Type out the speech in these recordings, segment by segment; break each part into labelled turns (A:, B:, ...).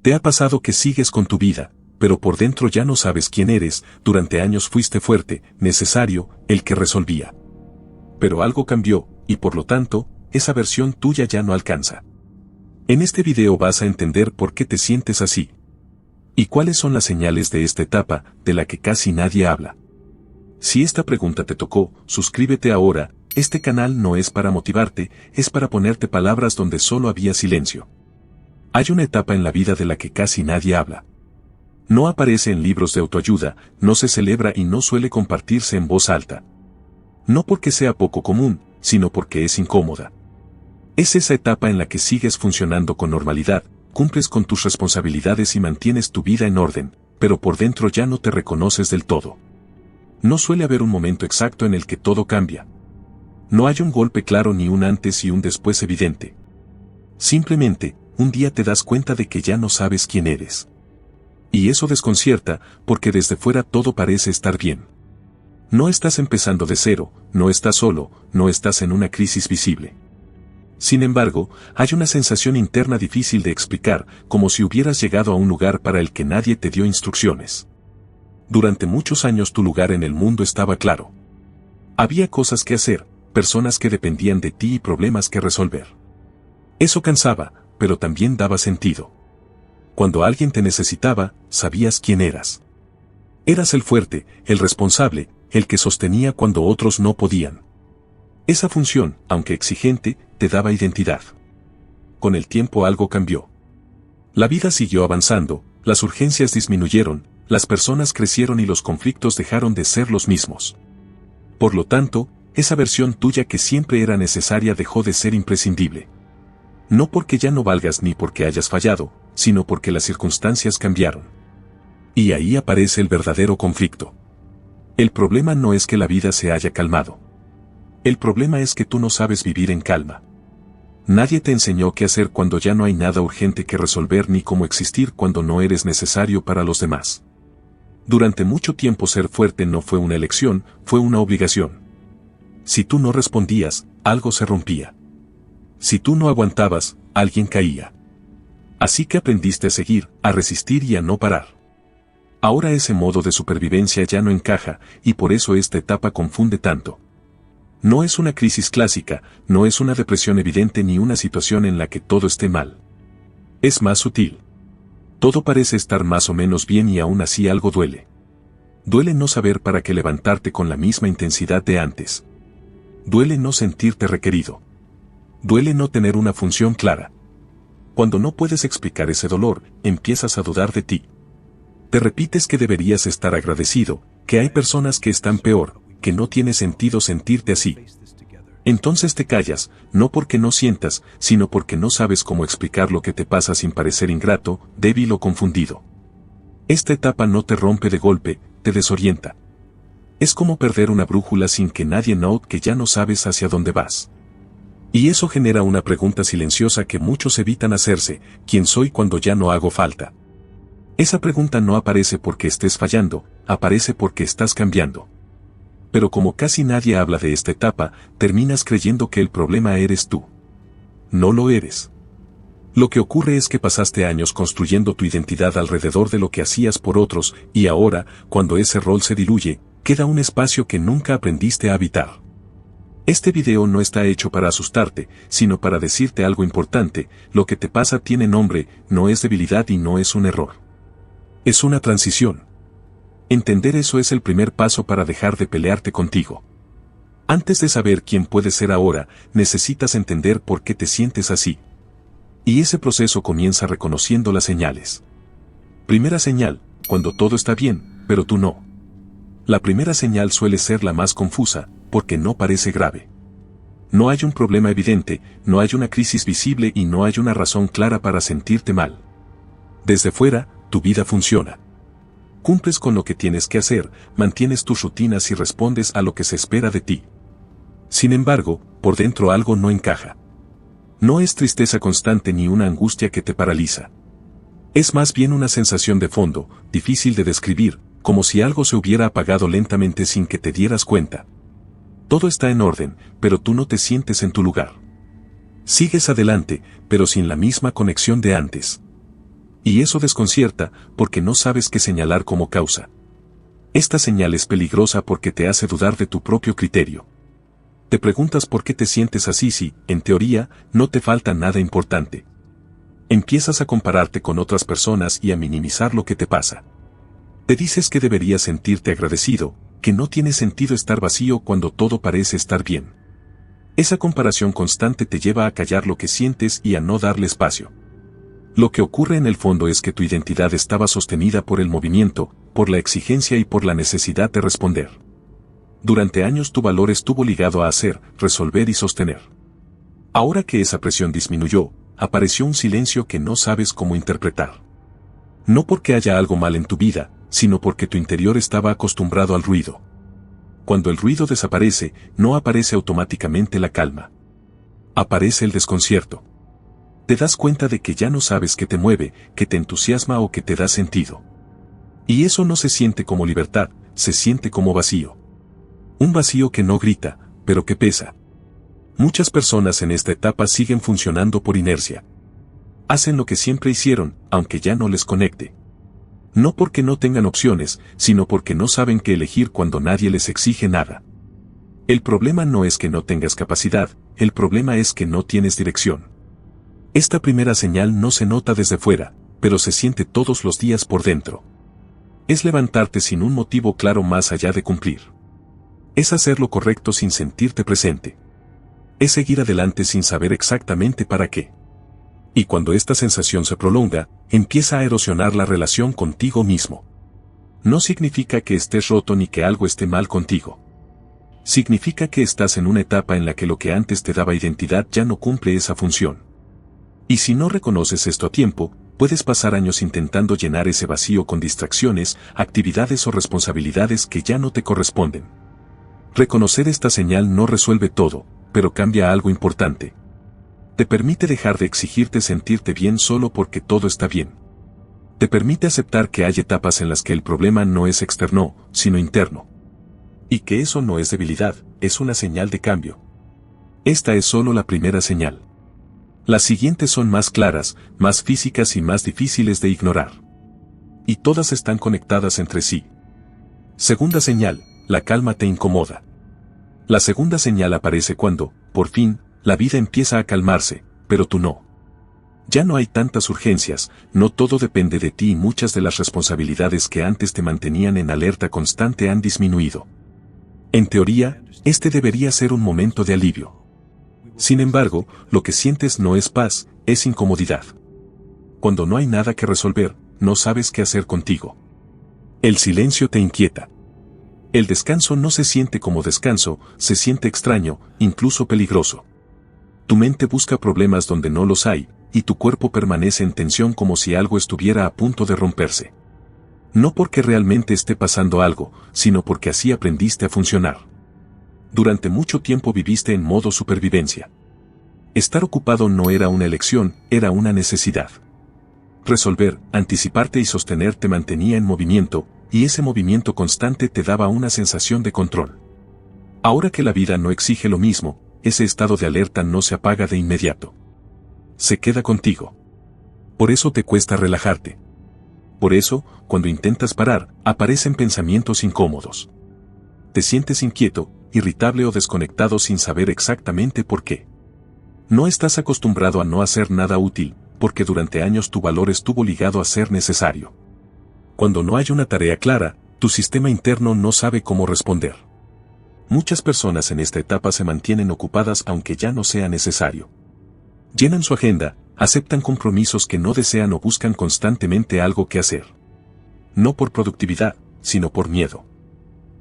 A: Te ha pasado que sigues con tu vida, pero por dentro ya no sabes quién eres. Durante años fuiste fuerte, necesario, el que resolvía. Pero algo cambió, y por lo tanto, esa versión tuya ya no alcanza. En este video vas a entender por qué te sientes así. ¿Y cuáles son las señales de esta etapa, de la que casi nadie habla? Si esta pregunta te tocó, suscríbete ahora. Este canal no es para motivarte, es para ponerte palabras donde solo había silencio. Hay una etapa en la vida de la que casi nadie habla. No aparece en libros de autoayuda, no se celebra y no suele compartirse en voz alta. No porque sea poco común, sino porque es incómoda. Es esa etapa en la que sigues funcionando con normalidad, cumples con tus responsabilidades y mantienes tu vida en orden, pero por dentro ya no te reconoces del todo. No suele haber un momento exacto en el que todo cambia. No hay un golpe claro ni un antes y un después evidente. Simplemente, un día te das cuenta de que ya no sabes quién eres. Y eso desconcierta, porque desde fuera todo parece estar bien. No estás empezando de cero, no estás solo, no estás en una crisis visible. Sin embargo, hay una sensación interna difícil de explicar, como si hubieras llegado a un lugar para el que nadie te dio instrucciones. Durante muchos años tu lugar en el mundo estaba claro. Había cosas que hacer, personas que dependían de ti y problemas que resolver. Eso cansaba, pero también daba sentido. Cuando alguien te necesitaba, sabías quién eras. Eras el fuerte, el responsable, el que sostenía cuando otros no podían. Esa función, aunque exigente, te daba identidad. Con el tiempo algo cambió. La vida siguió avanzando, las urgencias disminuyeron, las personas crecieron y los conflictos dejaron de ser los mismos. Por lo tanto, esa versión tuya que siempre era necesaria dejó de ser imprescindible. No porque ya no valgas ni porque hayas fallado, sino porque las circunstancias cambiaron. Y ahí aparece el verdadero conflicto. El problema no es que la vida se haya calmado. El problema es que tú no sabes vivir en calma. Nadie te enseñó qué hacer cuando ya no hay nada urgente que resolver ni cómo existir cuando no eres necesario para los demás. Durante mucho tiempo ser fuerte no fue una elección, fue una obligación. Si tú no respondías, algo se rompía. Si tú no aguantabas, alguien caía. Así que aprendiste a seguir, a resistir y a no parar. Ahora ese modo de supervivencia ya no encaja, y por eso esta etapa confunde tanto. No es una crisis clásica, no es una depresión evidente ni una situación en la que todo esté mal. Es más sutil. Todo parece estar más o menos bien y aún así algo duele. Duele no saber para qué levantarte con la misma intensidad de antes. Duele no sentirte requerido. Duele no tener una función clara. Cuando no puedes explicar ese dolor, empiezas a dudar de ti. Te repites que deberías estar agradecido, que hay personas que están peor, que no tiene sentido sentirte así. Entonces te callas, no porque no sientas, sino porque no sabes cómo explicar lo que te pasa sin parecer ingrato, débil o confundido. Esta etapa no te rompe de golpe, te desorienta. Es como perder una brújula sin que nadie note que ya no sabes hacia dónde vas. Y eso genera una pregunta silenciosa que muchos evitan hacerse: ¿quién soy cuando ya no hago falta? Esa pregunta no aparece porque estés fallando, aparece porque estás cambiando. Pero como casi nadie habla de esta etapa, terminas creyendo que el problema eres tú. No lo eres. Lo que ocurre es que pasaste años construyendo tu identidad alrededor de lo que hacías por otros, y ahora, cuando ese rol se diluye, queda un espacio que nunca aprendiste a habitar. Este video no está hecho para asustarte, sino para decirte algo importante: lo que te pasa tiene nombre, no es debilidad y no es un error. Es una transición. Entender eso es el primer paso para dejar de pelearte contigo. Antes de saber quién puedes ser ahora, necesitas entender por qué te sientes así. Y ese proceso comienza reconociendo las señales. Primera señal: cuando todo está bien, pero tú no. La primera señal suele ser la más confusa, porque no parece grave. No hay un problema evidente, no hay una crisis visible y no hay una razón clara para sentirte mal. Desde fuera, tu vida funciona. Cumples con lo que tienes que hacer, mantienes tus rutinas y respondes a lo que se espera de ti. Sin embargo, por dentro algo no encaja. No es tristeza constante ni una angustia que te paraliza. Es más bien una sensación de fondo, difícil de describir, como si algo se hubiera apagado lentamente sin que te dieras cuenta. Todo está en orden, pero tú no te sientes en tu lugar. Sigues adelante, pero sin la misma conexión de antes. Y eso desconcierta porque no sabes qué señalar como causa. Esta señal es peligrosa porque te hace dudar de tu propio criterio. Te preguntas por qué te sientes así si, en teoría, no te falta nada importante. Empiezas a compararte con otras personas y a minimizar lo que te pasa. Te dices que deberías sentirte agradecido, que no tiene sentido estar vacío cuando todo parece estar bien. Esa comparación constante te lleva a callar lo que sientes y a no darle espacio. Lo que ocurre en el fondo es que tu identidad estaba sostenida por el movimiento, por la exigencia y por la necesidad de responder. Durante años tu valor estuvo ligado a hacer, resolver y sostener. Ahora que esa presión disminuyó, apareció un silencio que no sabes cómo interpretar. No porque haya algo mal en tu vida, sino porque tu interior estaba acostumbrado al ruido. Cuando el ruido desaparece, no aparece automáticamente la calma. Aparece el desconcierto. Te das cuenta de que ya no sabes qué te mueve, qué te entusiasma o qué te da sentido. Y eso no se siente como libertad, se siente como vacío. Un vacío que no grita, pero que pesa. Muchas personas en esta etapa siguen funcionando por inercia. Hacen lo que siempre hicieron, aunque ya no les conecte. No porque no tengan opciones, sino porque no saben qué elegir cuando nadie les exige nada. El problema no es que no tengas capacidad, el problema es que no tienes dirección. Esta primera señal no se nota desde fuera, pero se siente todos los días por dentro. Es levantarte sin un motivo claro más allá de cumplir. Es hacer lo correcto sin sentirte presente. Es seguir adelante sin saber exactamente para qué. Y cuando esta sensación se prolonga, empieza a erosionar la relación contigo mismo. No significa que estés roto ni que algo esté mal contigo. Significa que estás en una etapa en la que lo que antes te daba identidad ya no cumple esa función. Y si no reconoces esto a tiempo, puedes pasar años intentando llenar ese vacío con distracciones, actividades o responsabilidades que ya no te corresponden. Reconocer esta señal no resuelve todo, pero cambia algo importante. Te permite dejar de exigirte sentirte bien solo porque todo está bien. Te permite aceptar que hay etapas en las que el problema no es externo, sino interno. Y que eso no es debilidad, es una señal de cambio. Esta es solo la primera señal. Las siguientes son más claras, más físicas y más difíciles de ignorar. Y todas están conectadas entre sí. Segunda señal, la calma te incomoda. La segunda señal aparece cuando, por fin, la vida empieza a calmarse, pero tú no. Ya no hay tantas urgencias, no todo depende de ti y muchas de las responsabilidades que antes te mantenían en alerta constante han disminuido. En teoría, este debería ser un momento de alivio. Sin embargo, lo que sientes no es paz, es incomodidad. Cuando no hay nada que resolver, no sabes qué hacer contigo. El silencio te inquieta. El descanso no se siente como descanso, se siente extraño, incluso peligroso. Tu mente busca problemas donde no los hay, y tu cuerpo permanece en tensión como si algo estuviera a punto de romperse. No porque realmente esté pasando algo, sino porque así aprendiste a funcionar. Durante mucho tiempo viviste en modo supervivencia. Estar ocupado no era una elección, era una necesidad. Resolver, anticiparte y sostener te mantenía en movimiento, y ese movimiento constante te daba una sensación de control. Ahora que la vida no exige lo mismo, ese estado de alerta no se apaga de inmediato. Se queda contigo. Por eso te cuesta relajarte. Por eso, cuando intentas parar, aparecen pensamientos incómodos. Te sientes inquieto, irritable o desconectado sin saber exactamente por qué. No estás acostumbrado a no hacer nada útil, porque durante años tu valor estuvo ligado a ser necesario. Cuando no hay una tarea clara, tu sistema interno no sabe cómo responder. Muchas personas en esta etapa se mantienen ocupadas aunque ya no sea necesario. Llenan su agenda, aceptan compromisos que no desean o buscan constantemente algo que hacer. No por productividad, sino por miedo.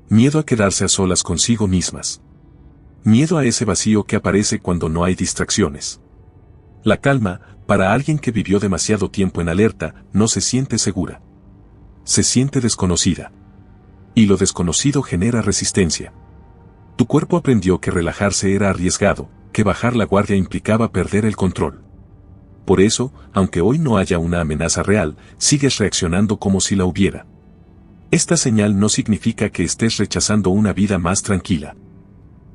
A: Miedo a quedarse a solas consigo mismas. Miedo a ese vacío que aparece cuando no hay distracciones. La calma, para alguien que vivió demasiado tiempo en alerta, no se siente segura. Se siente desconocida. Y lo desconocido genera resistencia. Tu cuerpo aprendió que relajarse era arriesgado, que bajar la guardia implicaba perder el control. Por eso, aunque hoy no haya una amenaza real, sigues reaccionando como si la hubiera. Esta señal no significa que estés rechazando una vida más tranquila.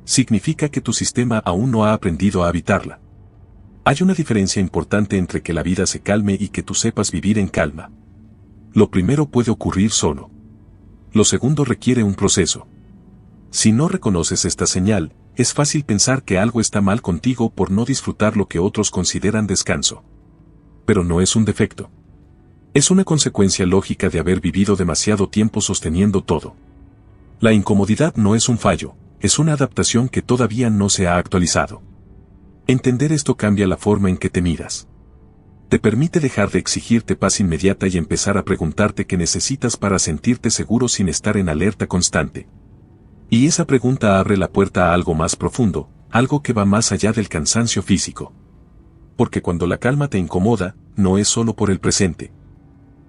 A: Significa que tu sistema aún no ha aprendido a habitarla. Hay una diferencia importante entre que la vida se calme y que tú sepas vivir en calma. Lo primero puede ocurrir solo. Lo segundo requiere un proceso. Si no reconoces esta señal, es fácil pensar que algo está mal contigo por no disfrutar lo que otros consideran descanso. Pero no es un defecto. Es una consecuencia lógica de haber vivido demasiado tiempo sosteniendo todo. La incomodidad no es un fallo, es una adaptación que todavía no se ha actualizado. Entender esto cambia la forma en que te miras. Te permite dejar de exigirte paz inmediata y empezar a preguntarte qué necesitas para sentirte seguro sin estar en alerta constante. Y esa pregunta abre la puerta a algo más profundo, algo que va más allá del cansancio físico. Porque cuando la calma te incomoda, no es solo por el presente.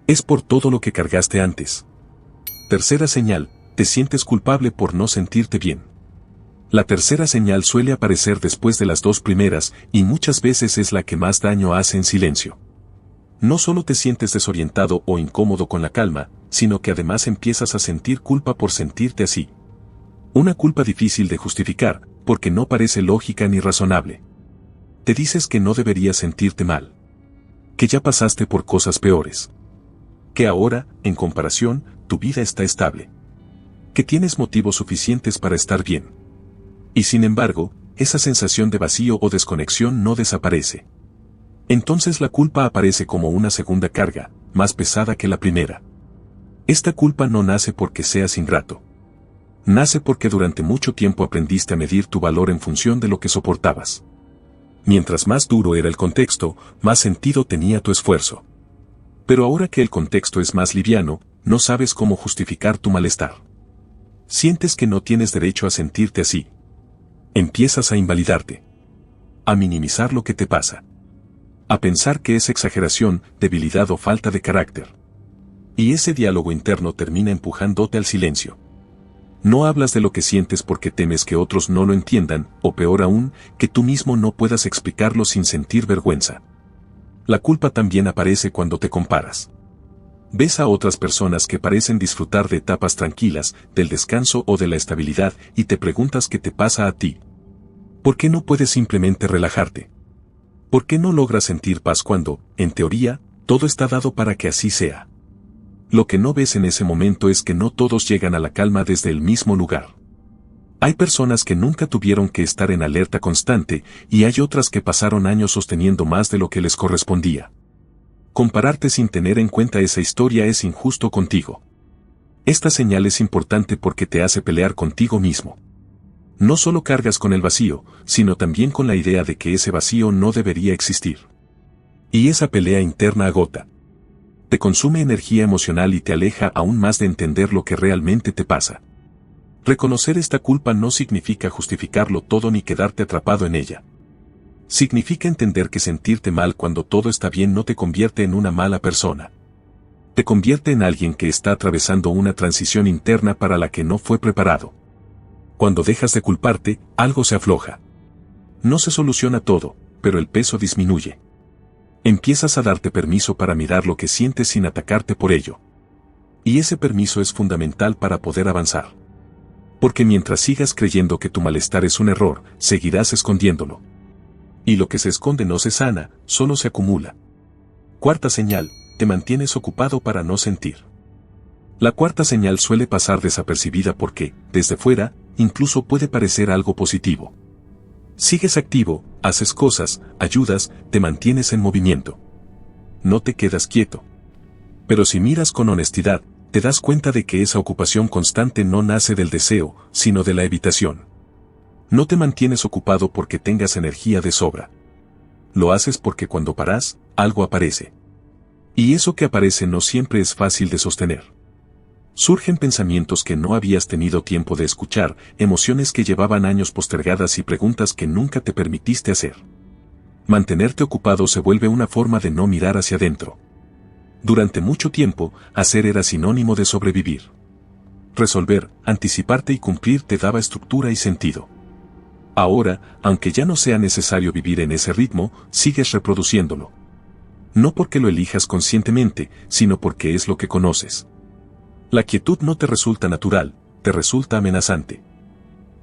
A: Es por todo lo que cargaste antes. Tercera señal, te sientes culpable por no sentirte bien. La tercera señal suele aparecer después de las dos primeras y muchas veces es la que más daño hace en silencio. No solo te sientes desorientado o incómodo con la calma, sino que además empiezas a sentir culpa por sentirte así. Una culpa difícil de justificar, porque no parece lógica ni razonable. Te dices que no deberías sentirte mal. Que ya pasaste por cosas peores. Que ahora, en comparación, tu vida está estable. Que tienes motivos suficientes para estar bien. Y sin embargo, esa sensación de vacío o desconexión no desaparece. Entonces la culpa aparece como una segunda carga, más pesada que la primera. Esta culpa no nace porque seas ingrato. Nace porque durante mucho tiempo aprendiste a medir tu valor en función de lo que soportabas. Mientras más duro era el contexto, más sentido tenía tu esfuerzo. Pero ahora que el contexto es más liviano, no sabes cómo justificar tu malestar. Sientes que no tienes derecho a sentirte así. Empiezas a invalidarte. A minimizar lo que te pasa. A pensar que es exageración, debilidad o falta de carácter. Y ese diálogo interno termina empujándote al silencio. No hablas de lo que sientes porque temes que otros no lo entiendan, o peor aún, que tú mismo no puedas explicarlo sin sentir vergüenza. La culpa también aparece cuando te comparas. Ves a otras personas que parecen disfrutar de etapas tranquilas, del descanso o de la estabilidad, y te preguntas qué te pasa a ti. ¿Por qué no puedes simplemente relajarte? ¿Por qué no logras sentir paz cuando, en teoría, todo está dado para que así sea? Lo que no ves en ese momento es que no todos llegan a la calma desde el mismo lugar. Hay personas que nunca tuvieron que estar en alerta constante, y hay otras que pasaron años sosteniendo más de lo que les correspondía. Compararte sin tener en cuenta esa historia es injusto contigo. Esta señal es importante porque te hace pelear contigo mismo. No solo cargas con el vacío, sino también con la idea de que ese vacío no debería existir. Y esa pelea interna agota. Te consume energía emocional y te aleja aún más de entender lo que realmente te pasa. Reconocer esta culpa no significa justificarlo todo ni quedarte atrapado en ella. Significa entender que sentirte mal cuando todo está bien no te convierte en una mala persona. Te convierte en alguien que está atravesando una transición interna para la que no fue preparado. Cuando dejas de culparte, algo se afloja. No se soluciona todo, pero el peso disminuye. Empiezas a darte permiso para mirar lo que sientes sin atacarte por ello. Y ese permiso es fundamental para poder avanzar. Porque mientras sigas creyendo que tu malestar es un error, seguirás escondiéndolo. Y lo que se esconde no se sana, solo se acumula. Cuarta señal, te mantienes ocupado para no sentir. La cuarta señal suele pasar desapercibida porque, desde fuera, incluso puede parecer algo positivo. Sigues activo, haces cosas, ayudas, te mantienes en movimiento. No te quedas quieto. Pero si miras con honestidad, te das cuenta de que esa ocupación constante no nace del deseo, sino de la evitación. No te mantienes ocupado porque tengas energía de sobra. Lo haces porque cuando paras, algo aparece. Y eso que aparece no siempre es fácil de sostener. Surgen pensamientos que no habías tenido tiempo de escuchar, emociones que llevaban años postergadas y preguntas que nunca te permitiste hacer. Mantenerte ocupado se vuelve una forma de no mirar hacia adentro. Durante mucho tiempo, hacer era sinónimo de sobrevivir. Resolver, anticiparte y cumplir te daba estructura y sentido. Ahora, aunque ya no sea necesario vivir en ese ritmo, sigues reproduciéndolo. No porque lo elijas conscientemente, sino porque es lo que conoces. La quietud no te resulta natural, te resulta amenazante.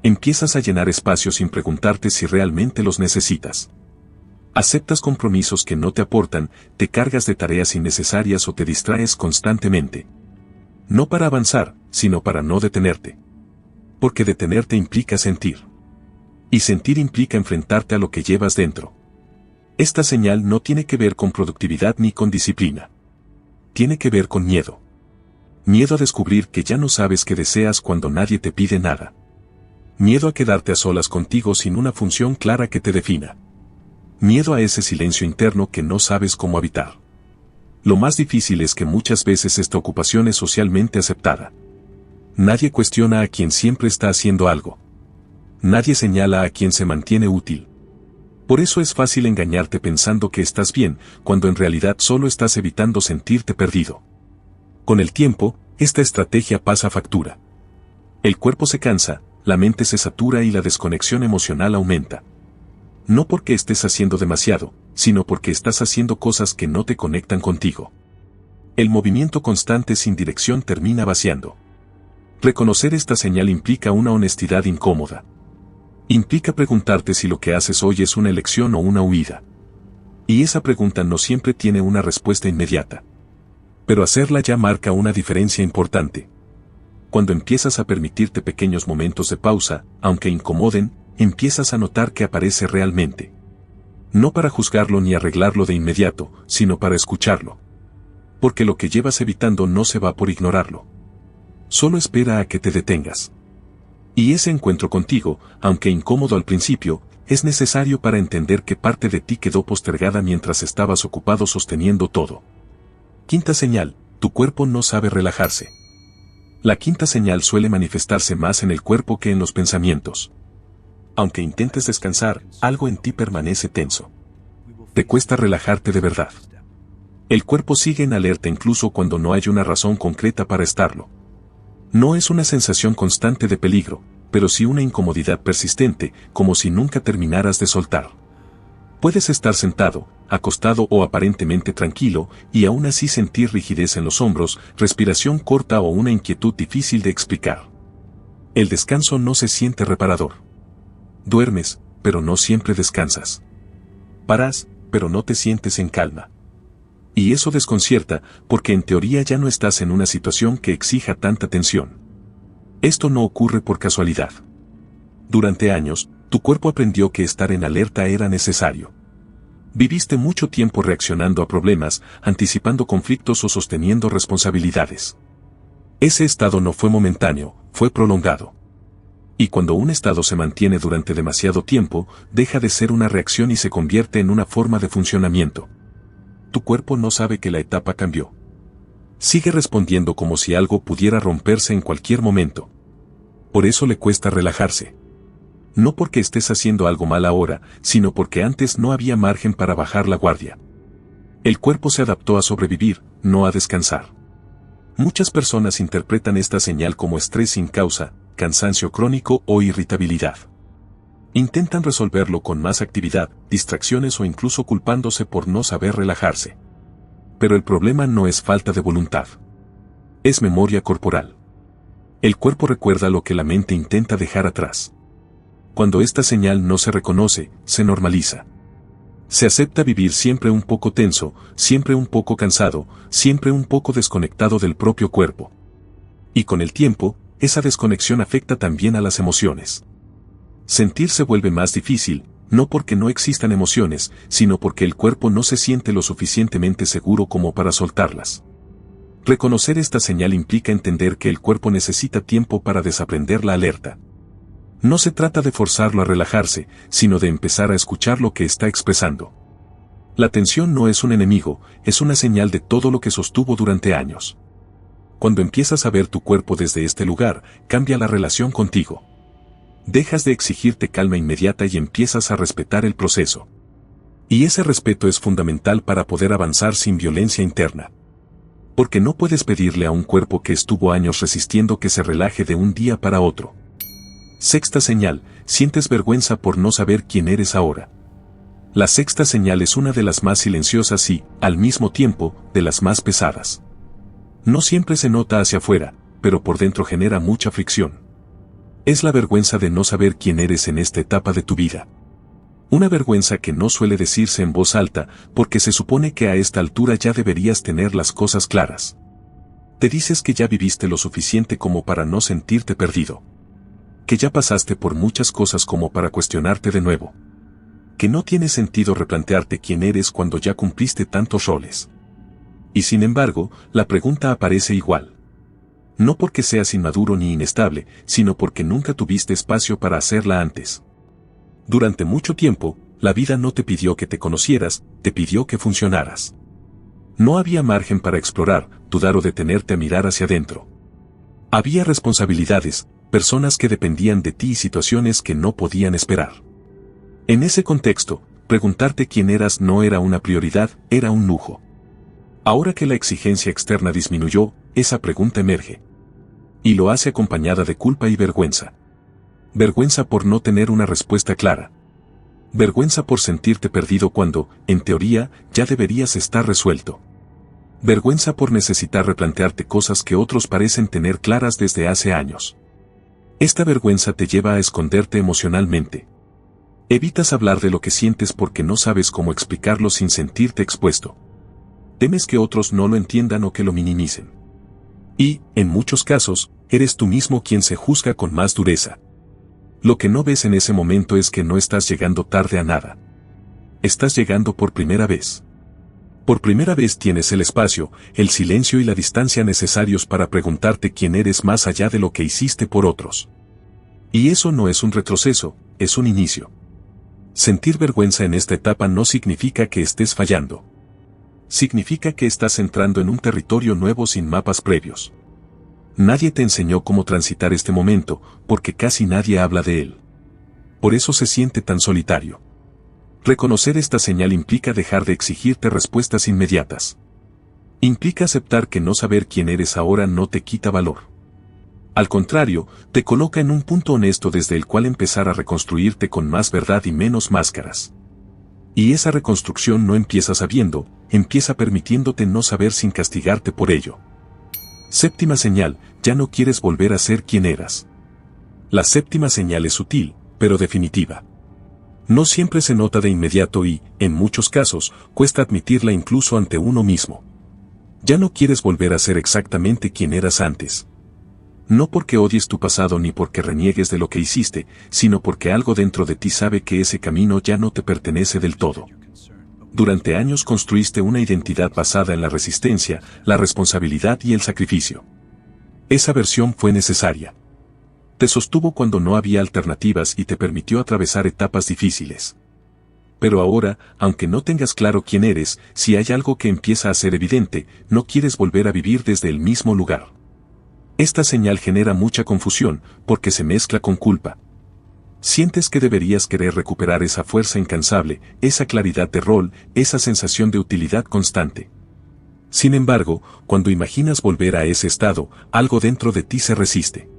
A: Empiezas a llenar espacios sin preguntarte si realmente los necesitas. Aceptas compromisos que no te aportan, te cargas de tareas innecesarias o te distraes constantemente. No para avanzar, sino para no detenerte. Porque detenerte implica sentir. Y sentir implica enfrentarte a lo que llevas dentro. Esta señal no tiene que ver con productividad ni con disciplina. Tiene que ver con miedo. Miedo a descubrir que ya no sabes qué deseas cuando nadie te pide nada. Miedo a quedarte a solas contigo sin una función clara que te defina. Miedo a ese silencio interno que no sabes cómo habitar. Lo más difícil es que muchas veces esta ocupación es socialmente aceptada. Nadie cuestiona a quien siempre está haciendo algo. Nadie señala a quien se mantiene útil. Por eso es fácil engañarte pensando que estás bien, cuando en realidad solo estás evitando sentirte perdido. Con el tiempo, esta estrategia pasa factura. El cuerpo se cansa, la mente se satura y la desconexión emocional aumenta. No porque estés haciendo demasiado, sino porque estás haciendo cosas que no te conectan contigo. El movimiento constante sin dirección termina vaciando. Reconocer esta señal implica una honestidad incómoda. Implica preguntarte si lo que haces hoy es una elección o una huida. Y esa pregunta no siempre tiene una respuesta inmediata. Pero hacerla ya marca una diferencia importante. Cuando empiezas a permitirte pequeños momentos de pausa, aunque incomoden, empiezas a notar que aparece realmente. No para juzgarlo ni arreglarlo de inmediato, sino para escucharlo. Porque lo que llevas evitando no se va por ignorarlo. Solo espera a que te detengas. Y ese encuentro contigo, aunque incómodo al principio, es necesario para entender que parte de ti quedó postergada mientras estabas ocupado sosteniendo todo. Quinta señal, tu cuerpo no sabe relajarse. La quinta señal suele manifestarse más en el cuerpo que en los pensamientos. Aunque intentes descansar, algo en ti permanece tenso. Te cuesta relajarte de verdad. El cuerpo sigue en alerta incluso cuando no hay una razón concreta para estarlo. No es una sensación constante de peligro, pero sí una incomodidad persistente, como si nunca terminaras de soltar. Puedes estar sentado, acostado o aparentemente tranquilo, y aún así sentir rigidez en los hombros, respiración corta o una inquietud difícil de explicar. El descanso no se siente reparador. Duermes, pero no siempre descansas. Paras, pero no te sientes en calma. Y eso desconcierta, porque en teoría ya no estás en una situación que exija tanta tensión. Esto no ocurre por casualidad. Durante años, tu cuerpo aprendió que estar en alerta era necesario. Viviste mucho tiempo reaccionando a problemas, anticipando conflictos o sosteniendo responsabilidades. Ese estado no fue momentáneo, fue prolongado. Y cuando un estado se mantiene durante demasiado tiempo, deja de ser una reacción y se convierte en una forma de funcionamiento. Tu cuerpo no sabe que la etapa cambió. Sigue respondiendo como si algo pudiera romperse en cualquier momento. Por eso le cuesta relajarse. No porque estés haciendo algo mal ahora, sino porque antes no había margen para bajar la guardia. El cuerpo se adaptó a sobrevivir, no a descansar. Muchas personas interpretan esta señal como estrés sin causa, cansancio crónico o irritabilidad. Intentan resolverlo con más actividad, distracciones o incluso culpándose por no saber relajarse. Pero el problema no es falta de voluntad. Es memoria corporal. El cuerpo recuerda lo que la mente intenta dejar atrás. Cuando esta señal no se reconoce, se normaliza. Se acepta vivir siempre un poco tenso, siempre un poco cansado, siempre un poco desconectado del propio cuerpo. Y con el tiempo, esa desconexión afecta también a las emociones. Sentir se vuelve más difícil, no porque no existan emociones, sino porque el cuerpo no se siente lo suficientemente seguro como para soltarlas. Reconocer esta señal implica entender que el cuerpo necesita tiempo para desaprender la alerta. No se trata de forzarlo a relajarse, sino de empezar a escuchar lo que está expresando. La tensión no es un enemigo, es una señal de todo lo que sostuvo durante años. Cuando empiezas a ver tu cuerpo desde este lugar, cambia la relación contigo. Dejas de exigirte calma inmediata y empiezas a respetar el proceso. Y ese respeto es fundamental para poder avanzar sin violencia interna. Porque no puedes pedirle a un cuerpo que estuvo años resistiendo que se relaje de un día para otro. Sexta señal, sientes vergüenza por no saber quién eres ahora. La sexta señal es una de las más silenciosas y, al mismo tiempo, de las más pesadas. No siempre se nota hacia afuera, pero por dentro genera mucha fricción. Es la vergüenza de no saber quién eres en esta etapa de tu vida. Una vergüenza que no suele decirse en voz alta, porque se supone que a esta altura ya deberías tener las cosas claras. Te dices que ya viviste lo suficiente como para no sentirte perdido. Que ya pasaste por muchas cosas como para cuestionarte de nuevo. Que no tiene sentido replantearte quién eres cuando ya cumpliste tantos roles. Y sin embargo, la pregunta aparece igual. No porque seas inmaduro ni inestable, sino porque nunca tuviste espacio para hacerla antes. Durante mucho tiempo, la vida no te pidió que te conocieras, te pidió que funcionaras. No había margen para explorar, dudar o detenerte a mirar hacia adentro. Había responsabilidades, personas que dependían de ti y situaciones que no podían esperar. En ese contexto, preguntarte quién eras no era una prioridad, era un lujo. Ahora que la exigencia externa disminuyó, esa pregunta emerge. Y lo hace acompañada de culpa y vergüenza. Vergüenza por no tener una respuesta clara. Vergüenza por sentirte perdido cuando, en teoría, ya deberías estar resuelto. Vergüenza por necesitar replantearte cosas que otros parecen tener claras desde hace años. Esta vergüenza te lleva a esconderte emocionalmente. Evitas hablar de lo que sientes porque no sabes cómo explicarlo sin sentirte expuesto. Temes que otros no lo entiendan o que lo minimicen. Y, en muchos casos, eres tú mismo quien se juzga con más dureza. Lo que no ves en ese momento es que no estás llegando tarde a nada. Estás llegando por primera vez. Por primera vez tienes el espacio, el silencio y la distancia necesarios para preguntarte quién eres más allá de lo que hiciste por otros. Y eso no es un retroceso, es un inicio. Sentir vergüenza en esta etapa no significa que estés fallando. Significa que estás entrando en un territorio nuevo sin mapas previos. Nadie te enseñó cómo transitar este momento, porque casi nadie habla de él. Por eso se siente tan solitario. Reconocer esta señal implica dejar de exigirte respuestas inmediatas. Implica aceptar que no saber quién eres ahora no te quita valor. Al contrario, te coloca en un punto honesto desde el cual empezar a reconstruirte con más verdad y menos máscaras. Y esa reconstrucción no empieza sabiendo, empieza permitiéndote no saber sin castigarte por ello. Séptima señal, ya no quieres volver a ser quien eras. La séptima señal es sutil, pero definitiva. No siempre se nota de inmediato y, en muchos casos, cuesta admitirla incluso ante uno mismo. Ya no quieres volver a ser exactamente quien eras antes. No porque odies tu pasado ni porque reniegues de lo que hiciste, sino porque algo dentro de ti sabe que ese camino ya no te pertenece del todo. Durante años construiste una identidad basada en la resistencia, la responsabilidad y el sacrificio. Esa versión fue necesaria. Te sostuvo cuando no había alternativas y te permitió atravesar etapas difíciles. Pero ahora, aunque no tengas claro quién eres, si hay algo que empieza a ser evidente, no quieres volver a vivir desde el mismo lugar. Esta señal genera mucha confusión, porque se mezcla con culpa. Sientes que deberías querer recuperar esa fuerza incansable, esa claridad de rol, esa sensación de utilidad constante. Sin embargo, cuando imaginas volver a ese estado, algo dentro de ti se resiste.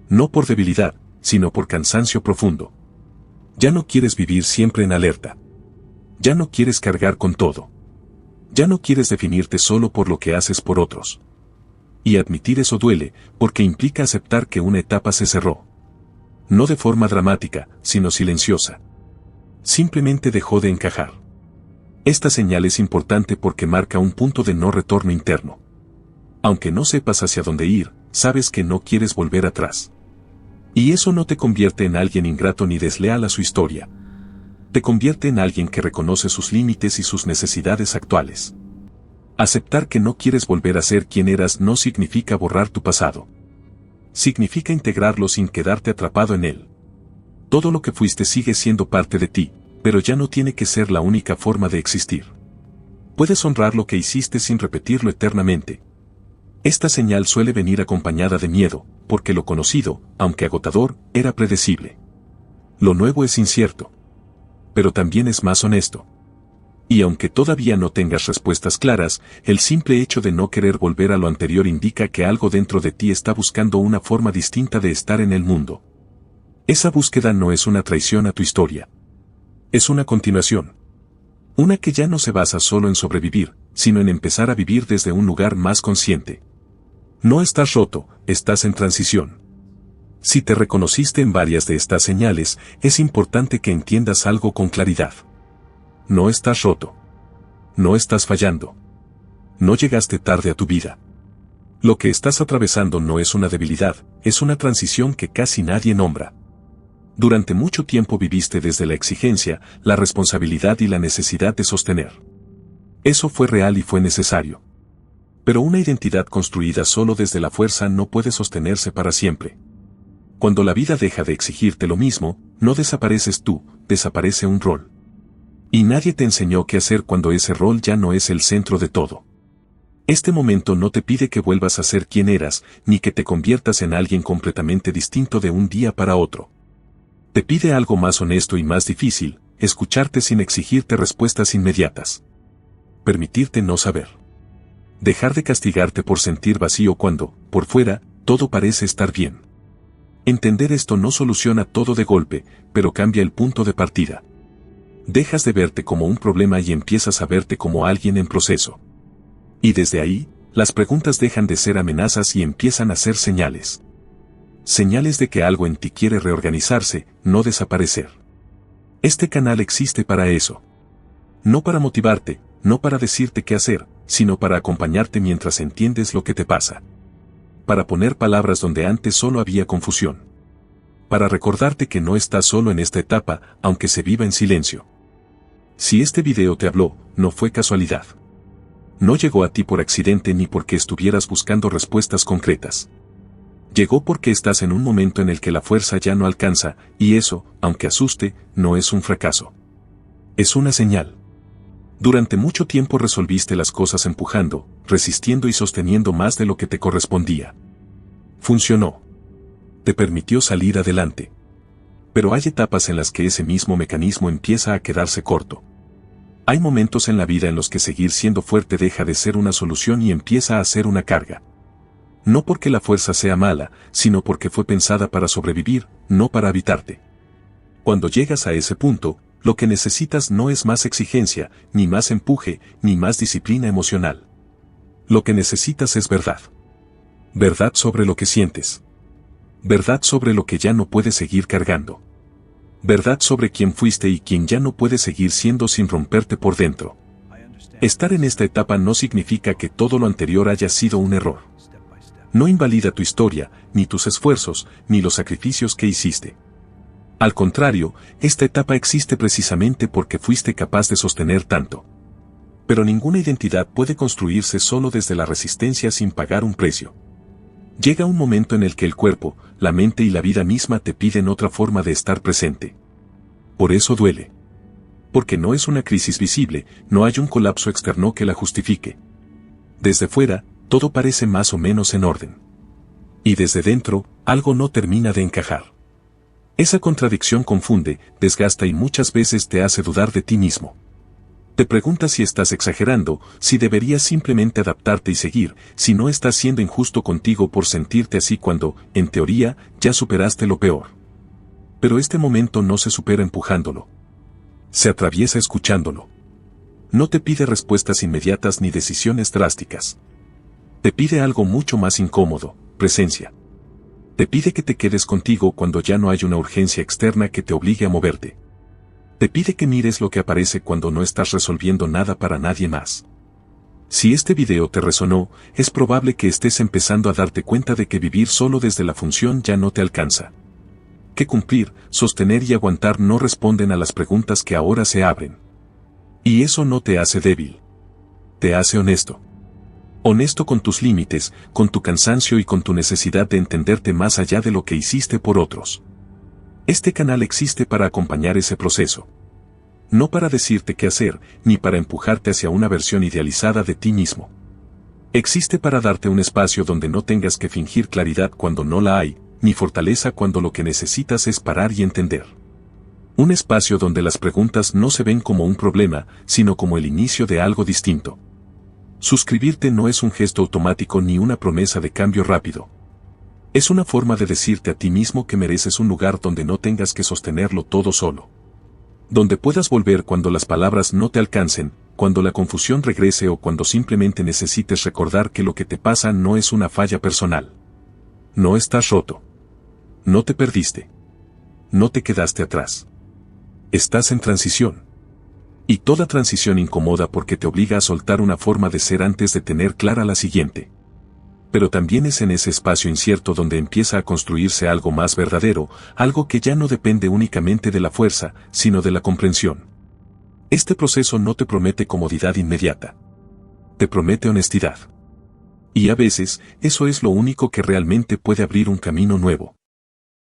A: No por debilidad, sino por cansancio profundo. Ya no quieres vivir siempre en alerta. Ya no quieres cargar con todo. Ya no quieres definirte solo por lo que haces por otros. Y admitir eso duele, porque implica aceptar que una etapa se cerró. No de forma dramática, sino silenciosa. Simplemente dejó de encajar. Esta señal es importante porque marca un punto de no retorno interno. Aunque no sepas hacia dónde ir, sabes que no quieres volver atrás. Y eso no te convierte en alguien ingrato ni desleal a su historia. Te convierte en alguien que reconoce sus límites y sus necesidades actuales. Aceptar que no quieres volver a ser quien eras no significa borrar tu pasado. Significa integrarlo sin quedarte atrapado en él. Todo lo que fuiste sigue siendo parte de ti, pero ya no tiene que ser la única forma de existir. Puedes honrar lo que hiciste sin repetirlo eternamente. Esta señal suele venir acompañada de miedo, porque lo conocido, aunque agotador, era predecible. Lo nuevo es incierto. Pero también es más honesto. Y aunque todavía no tengas respuestas claras, el simple hecho de no querer volver a lo anterior indica que algo dentro de ti está buscando una forma distinta de estar en el mundo. Esa búsqueda no es una traición a tu historia. Es una continuación. Una que ya no se basa solo en sobrevivir, sino en empezar a vivir desde un lugar más consciente. No estás roto, estás en transición. Si te reconociste en varias de estas señales, es importante que entiendas algo con claridad. No estás roto. No estás fallando. No llegaste tarde a tu vida. Lo que estás atravesando no es una debilidad, es una transición que casi nadie nombra. Durante mucho tiempo viviste desde la exigencia, la responsabilidad y la necesidad de sostener. Eso fue real y fue necesario. Pero una identidad construida solo desde la fuerza no puede sostenerse para siempre. Cuando la vida deja de exigirte lo mismo, no desapareces tú, desaparece un rol. Y nadie te enseñó qué hacer cuando ese rol ya no es el centro de todo. Este momento no te pide que vuelvas a ser quien eras, ni que te conviertas en alguien completamente distinto de un día para otro. Te pide algo más honesto y más difícil, escucharte sin exigirte respuestas inmediatas. Permitirte no saber. Dejar de castigarte por sentir vacío cuando, por fuera, todo parece estar bien. Entender esto no soluciona todo de golpe, pero cambia el punto de partida. Dejas de verte como un problema y empiezas a verte como alguien en proceso. Y desde ahí, las preguntas dejan de ser amenazas y empiezan a ser señales. Señales de que algo en ti quiere reorganizarse, no desaparecer. Este canal existe para eso. No para motivarte, no para decirte qué hacer, sino para acompañarte mientras entiendes lo que te pasa. Para poner palabras donde antes solo había confusión. Para recordarte que no estás solo en esta etapa, aunque se viva en silencio. Si este video te habló, no fue casualidad. No llegó a ti por accidente ni porque estuvieras buscando respuestas concretas. Llegó porque estás en un momento en el que la fuerza ya no alcanza, y eso, aunque asuste, no es un fracaso. Es una señal. Durante mucho tiempo resolviste las cosas empujando, resistiendo y sosteniendo más de lo que te correspondía. Funcionó. Te permitió salir adelante. Pero hay etapas en las que ese mismo mecanismo empieza a quedarse corto. Hay momentos en la vida en los que seguir siendo fuerte deja de ser una solución y empieza a ser una carga. No porque la fuerza sea mala, sino porque fue pensada para sobrevivir, no para habitarte. Cuando llegas a ese punto, lo que necesitas no es más exigencia, ni más empuje, ni más disciplina emocional. Lo que necesitas es verdad. Verdad sobre lo que sientes. Verdad sobre lo que ya no puedes seguir cargando. Verdad sobre quién fuiste y quién ya no puedes seguir siendo sin romperte por dentro. Estar en esta etapa no significa que todo lo anterior haya sido un error. No invalida tu historia, ni tus esfuerzos, ni los sacrificios que hiciste. Al contrario, esta etapa existe precisamente porque fuiste capaz de sostener tanto. Pero ninguna identidad puede construirse solo desde la resistencia sin pagar un precio. Llega un momento en el que el cuerpo, la mente y la vida misma te piden otra forma de estar presente. Por eso duele. Porque no es una crisis visible, no hay un colapso externo que la justifique. Desde fuera, todo parece más o menos en orden. Y desde dentro, algo no termina de encajar. Esa contradicción confunde, desgasta y muchas veces te hace dudar de ti mismo. Te preguntas si estás exagerando, si deberías simplemente adaptarte y seguir, si no estás siendo injusto contigo por sentirte así cuando, en teoría, ya superaste lo peor. Pero este momento no se supera empujándolo. Se atraviesa escuchándolo. No te pide respuestas inmediatas ni decisiones drásticas. Te pide algo mucho más incómodo, presencia. Te pide que te quedes contigo cuando ya no hay una urgencia externa que te obligue a moverte. Te pide que mires lo que aparece cuando no estás resolviendo nada para nadie más. Si este video te resonó, es probable que estés empezando a darte cuenta de que vivir solo desde la función ya no te alcanza. Que cumplir, sostener y aguantar no responden a las preguntas que ahora se abren. Y eso no te hace débil. Te hace honesto. Honesto con tus límites, con tu cansancio y con tu necesidad de entenderte más allá de lo que hiciste por otros. Este canal existe para acompañar ese proceso. No para decirte qué hacer, ni para empujarte hacia una versión idealizada de ti mismo. Existe para darte un espacio donde no tengas que fingir claridad cuando no la hay, ni fortaleza cuando lo que necesitas es parar y entender. Un espacio donde las preguntas no se ven como un problema, sino como el inicio de algo distinto. Suscribirte no es un gesto automático ni una promesa de cambio rápido. Es una forma de decirte a ti mismo que mereces un lugar donde no tengas que sostenerlo todo solo. Donde puedas volver cuando las palabras no te alcancen, cuando la confusión regrese o cuando simplemente necesites recordar que lo que te pasa no es una falla personal. No estás roto. No te perdiste. No te quedaste atrás. Estás en transición. Y toda transición incomoda porque te obliga a soltar una forma de ser antes de tener clara la siguiente. Pero también es en ese espacio incierto donde empieza a construirse algo más verdadero, algo que ya no depende únicamente de la fuerza, sino de la comprensión. Este proceso no te promete comodidad inmediata. Te promete honestidad. Y a veces, eso es lo único que realmente puede abrir un camino nuevo.